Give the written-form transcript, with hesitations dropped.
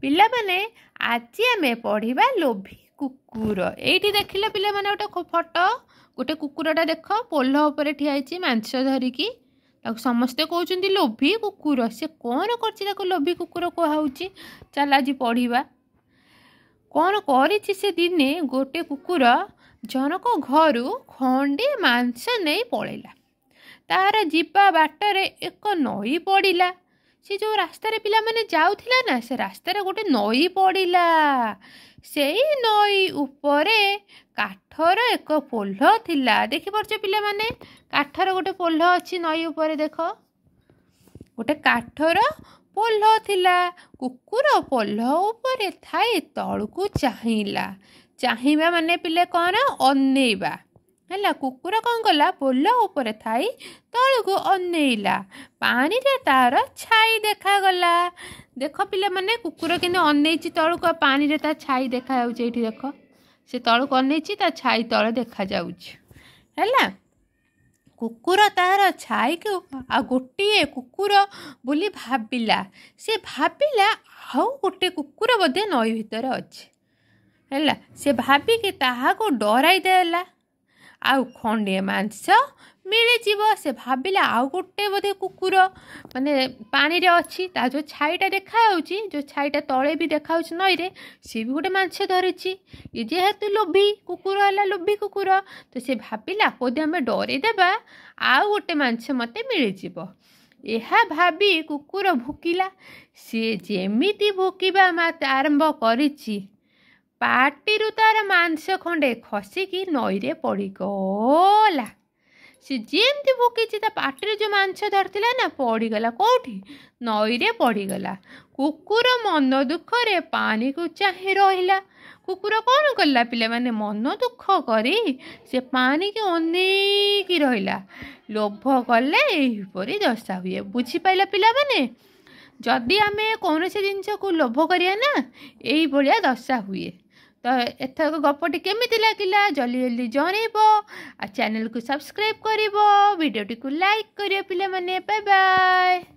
पिला माने आज आमे पढ़िबा लोभी कुकुर। एइठी देखिले पिला माने गोटे फोटो गोटे कुकुरटा देख पोल्ह उपर ठिया होइछि मांस धरिकी ताको समस्ते कहउछन्ती लोभी कुकुर। से कौन करछि ताको लोभी कुकुर कहउछि। चल आज पढ़िबा कौन करिछि। से दिने गोटे कुकुर जनक घरु खंडे मांस नहीं पळेला। तार जीवा बाटरे एक नई पड़िला। से जो रास्तार पिला माने जाउथिला ना से रास्तार गोटे नई पड़िला। से नई उपरे काठर एक पोल्ह थिला। देखि परछ पिला माने काठर गोटे पोल्ह अछि नई उपरे। देख गोटे काठर पोल्ह थिला। कुकुर पोल्ह उपरे थाई तळकु चाहिला। चाहिबा माने पिले कौन अनेइबा है। कुकुर कौन कला पोल्ह उपरे थाई तळकु अनेइला। पानी रे तार छाई देखा गला। देख पिले माने कुकुर किने अनेइछि तळकु पानी रे ता छाई देखा जाउछि। एठी देख से तळकु अनेइछि ता छाई तळे देखा जाउछि हैला। कुकुर तार छाई के आ गोटे कुकुर बोली भाबिला। से भाबिला आउ गोटे कुकुर बदे नई भितर अछि हैला। से भाबी के ताहा को डराई देला। आउ खंडे मांस मिली जीवो। से भाबिला आउ गोटे बोधे कुकुर माने पानी रे अछि। ता जो छाईटा देखा होउची जो छाईटा तळे भी देखा होउची नई रे से भी गोटे मांस धरिची। ये जेहेतु लोभी कुकुर हला लोभी कुकुर तो से भाबिला बोधे हमें डरे देबा आउ गोटे मांस मते मिली जीवो। एहा भाबी कुकुर भुकिला। से जेमिति भुकिबा मत आरंभ करिची पाटिरु तार मांस खंडे खसिकी नई रे पड़ी गला। से जेमती भुकीची ता पाटिरे जो मांस धरतिला ना पड़ी गला कोठी नई रे पड़ी गला। कुकुर मन दुख रे पानी को चाहि रहिला। कुकुर कौन कला पिले माने मन दुख करी से पानी के अनेकी रहिला। लोभ कले एहिपरि दशा हुए। बुझी पाइला पिला माने जदि आमे कौनसी जिनस को लोभ करिया ना एही भलिया दशा हुए। तो एथक गपटी केमिति लागिला जल्दी जल्दी जणैबो आ चैनल को सब्सक्राइब करिवो वीडियो टी को लाइक करियो पिला माने। Bye bye.